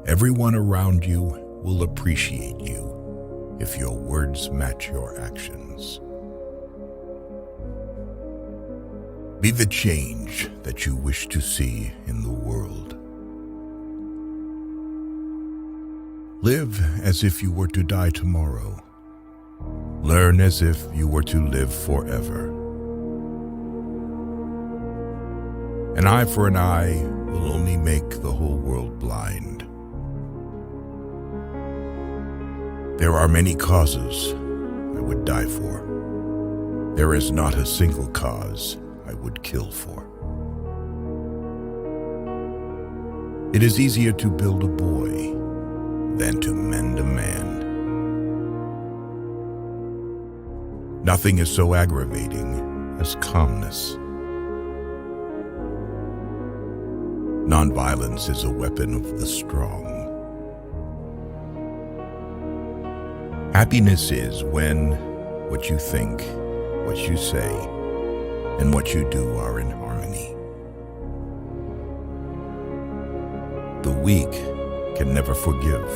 Everyone around you will appreciate you if your words match your actions. Be the change that you wish to see in the world. Live as if you were to die tomorrow. Learn as if you were to live forever. An eye for an eye will only make the whole world blind. There are many causes I would die for. There is not a single cause I would kill for. It is easier to build a boy than to mend a man. Nothing is so aggravating as calmness. Nonviolence is a weapon of the strong. Happiness is when what you think, what you say, and what you do are in harmony. The weak can never forgive.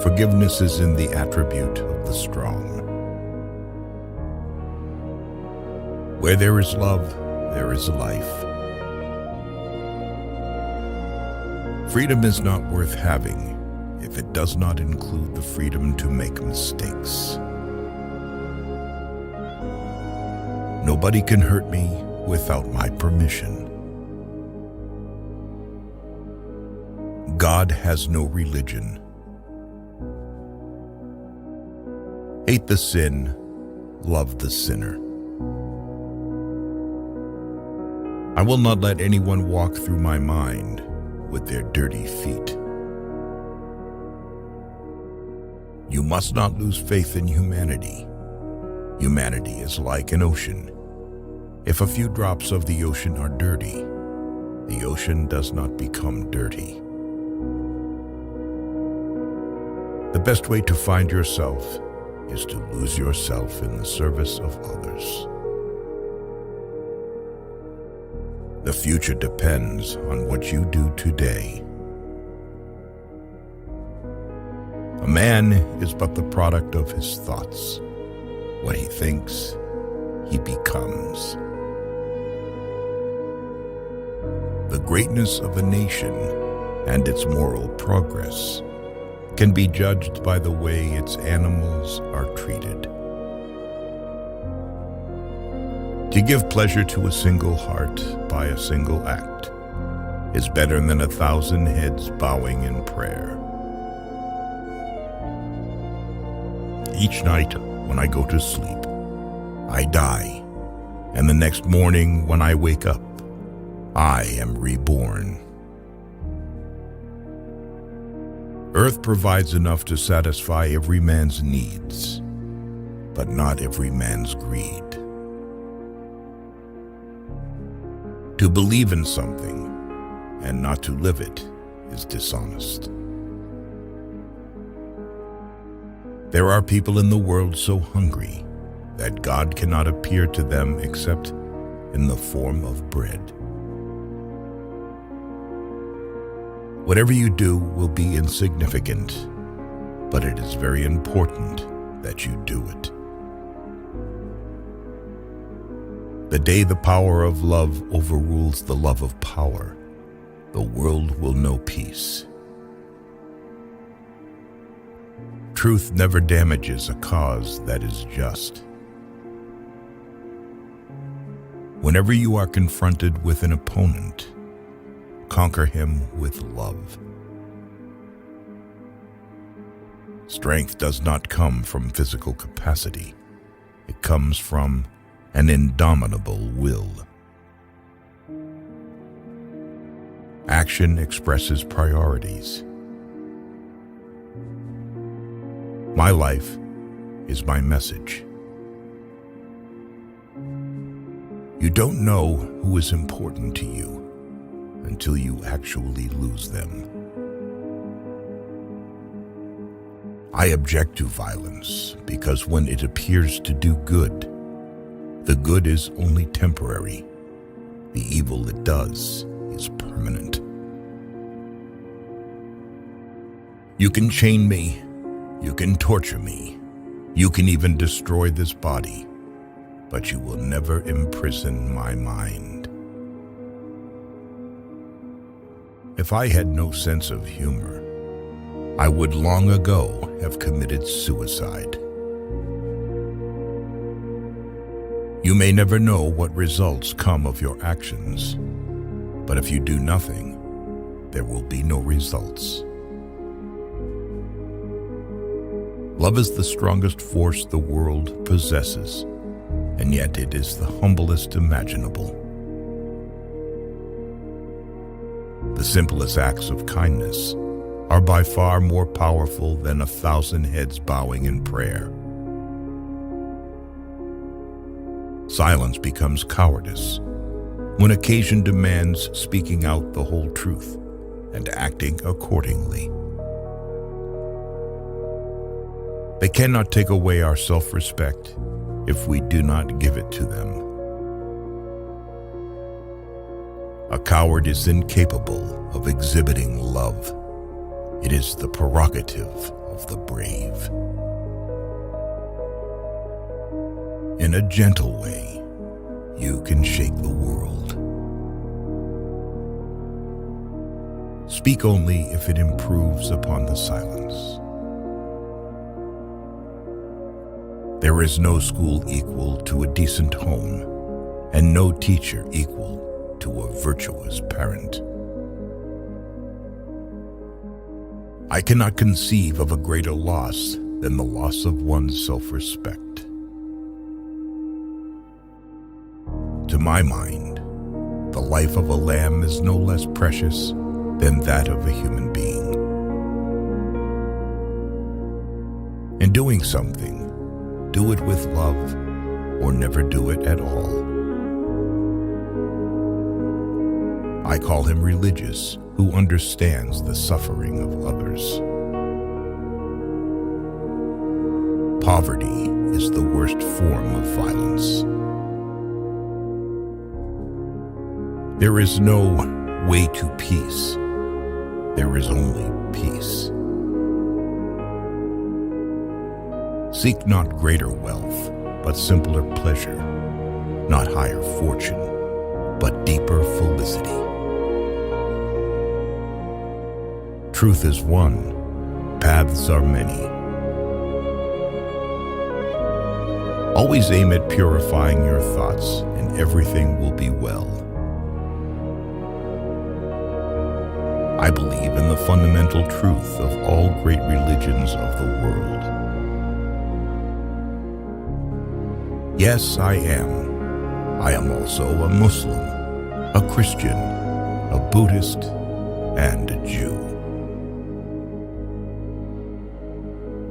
Forgiveness is in the attribute of the strong. Where there is love, there is life. Freedom is not worth having if it does not include the freedom to make mistakes. Nobody can hurt me without my permission. God has no religion. Hate the sin, love the sinner. I will not let anyone walk through my mind with their dirty feet. You must not lose faith in humanity. Humanity is like an ocean. If a few drops of the ocean are dirty, the ocean does not become dirty. The best way to find yourself is to lose yourself in the service of others. The future depends on what you do today. A man is but the product of his thoughts. What he thinks, he becomes. The greatness of a nation and its moral progress can be judged by the way its animals are treated. To give pleasure to a single heart by a single act is better than 1,000 heads bowing in prayer. Each night when I go to sleep, I die, and the next morning when I wake up, I am reborn. Earth provides enough to satisfy every man's needs, but not every man's greed. To believe in something and not to live it is dishonest. There are people in the world so hungry that God cannot appear to them except in the form of bread. Whatever you do will be insignificant, but it is very important that you do it. The day the power of love overrules the love of power, the world will know peace. Truth never damages a cause that is just. Whenever you are confronted with an opponent, conquer him with love. Strength does not come from physical capacity. It comes from an indomitable will. Action expresses priorities. My life is my message. You don't know who is important to you until you actually lose them. I object to violence because when it appears to do good, the good is only temporary. The evil it does is permanent. You can chain me, you can torture me, you can even destroy this body, but you will never imprison my mind. If I had no sense of humor, I would long ago have committed suicide. You may never know what results come of your actions, but if you do nothing, there will be no results. Love is the strongest force the world possesses, and yet it is the humblest imaginable. The simplest acts of kindness are by far more powerful than 1,000 heads bowing in prayer. Silence becomes cowardice when occasion demands speaking out the whole truth and acting accordingly. They cannot take away our self-respect if we do not give it to them. A coward is incapable of exhibiting love. It is the prerogative of the brave. In a gentle way, you can shake the world. Speak only if it improves upon the silence. There is no school equal to a decent home, and no teacher equal to a virtuous parent. I cannot conceive of a greater loss than the loss of one's self-respect. To my mind, the life of a lamb is no less precious than that of a human being. In doing something, do it with love or never do it at all. I call him religious who understands the suffering of others. Poverty is the worst form of violence. There is no way to peace. There is only peace. Seek not greater wealth, but simpler pleasure, not higher fortune, but deeper felicity. Truth is one, paths are many. Always aim at purifying your thoughts, and everything will be well. I believe in the fundamental truth of all great religions of the world. Yes, I am. I am also a Muslim, a Christian, a Buddhist, and a Jew.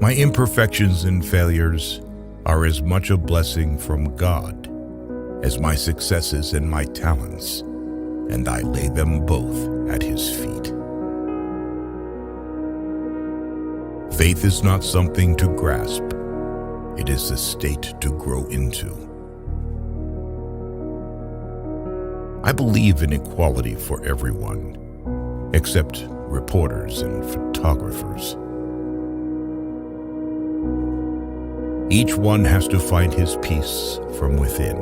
My imperfections and failures are as much a blessing from God as my successes and my talents, and I lay them both at His feet. Faith is not something to grasp. It is a state to grow into. I believe in equality for everyone, except reporters and photographers. Each one has to find his peace from within,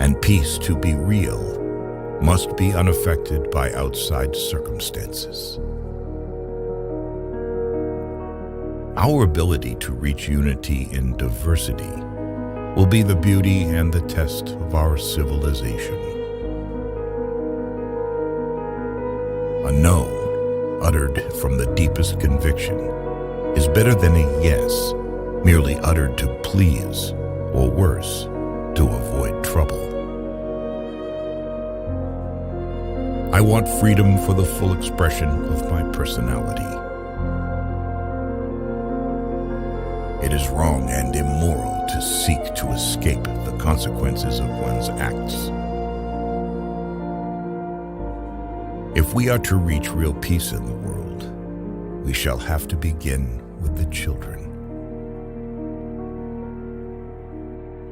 and peace, to be real, must be unaffected by outside circumstances. Our ability to reach unity in diversity will be the beauty and the test of our civilization. A no, uttered from the deepest conviction, is better than a yes, merely uttered to please, or worse, to avoid trouble. I want freedom for the full expression of my personality. It is wrong and immoral to seek to escape the consequences of one's acts. If we are to reach real peace in the world, we shall have to begin with the children.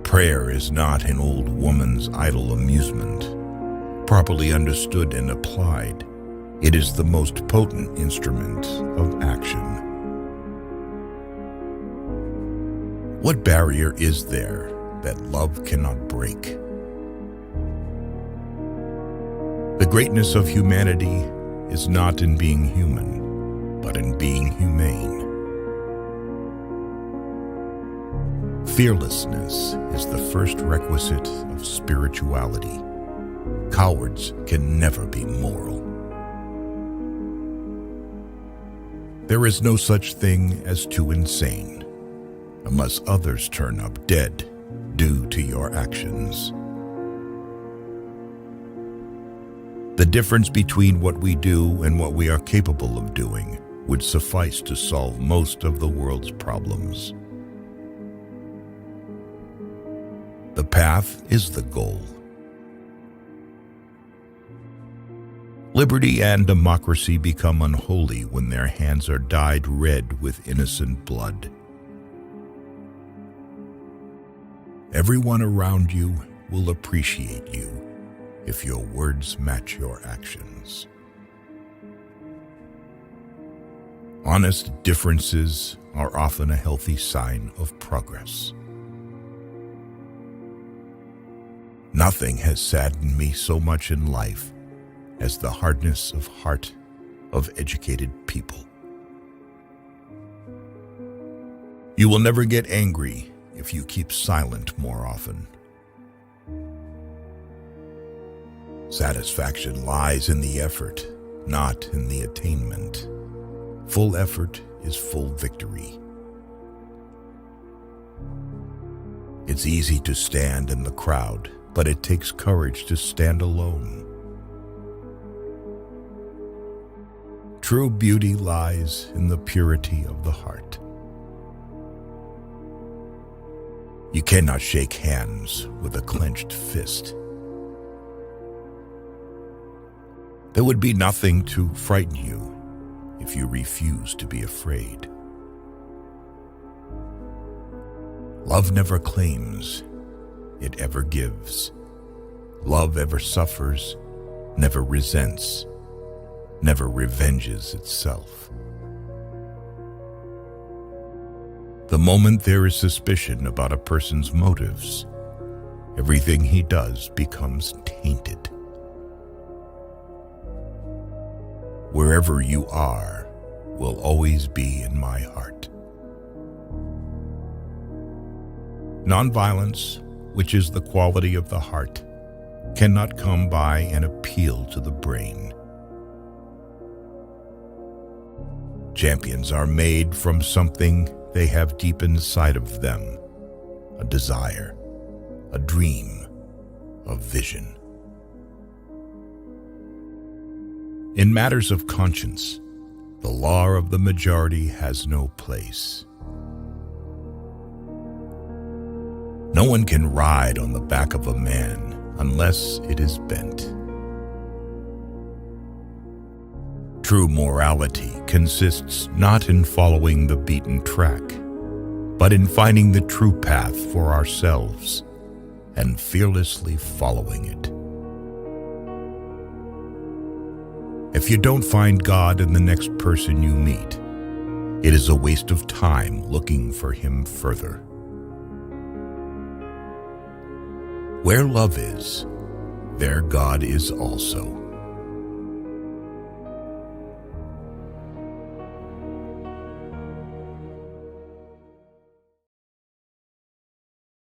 Prayer is not an old woman's idle amusement. Properly understood and applied, It is the most potent instrument of action. What barrier is there that love cannot break? The greatness of humanity is not in being human, but in being humane. Fearlessness is the first requisite of spirituality. Cowards can never be moral. There is no such thing as too insane, unless others turn up dead due to your actions. The difference between what we do and what we are capable of doing would suffice to solve most of the world's problems. The path is the goal. Liberty and democracy become unholy when their hands are dyed red with innocent blood. Everyone around you will appreciate you if your words match your actions. Honest differences are often a healthy sign of progress. Nothing has saddened me so much in life as the hardness of heart of educated people. You will never get angry if you keep silent more often. Satisfaction lies in the effort, not in the attainment. Full effort is full victory. It's easy to stand in the crowd, but it takes courage to stand alone. True beauty lies in the purity of the heart. You cannot shake hands with a clenched fist. There would be nothing to frighten you if you refuse to be afraid. Love never claims, it ever gives. Love ever suffers, never resents, never revenges itself. The moment there is suspicion about a person's motives, everything he does becomes tainted. Wherever you are will always be in my heart. Nonviolence, which is the quality of the heart, cannot come by an appeal to the brain. Champions are made from something they have deep inside of them, a desire, a dream, a vision. In matters of conscience, the law of the majority has no place. No one can ride on the back of a man unless it is bent. True morality consists not in following the beaten track, but in finding the true path for ourselves and fearlessly following it. If you don't find God in the next person you meet, it is a waste of time looking for Him further. Where love is, there God is also.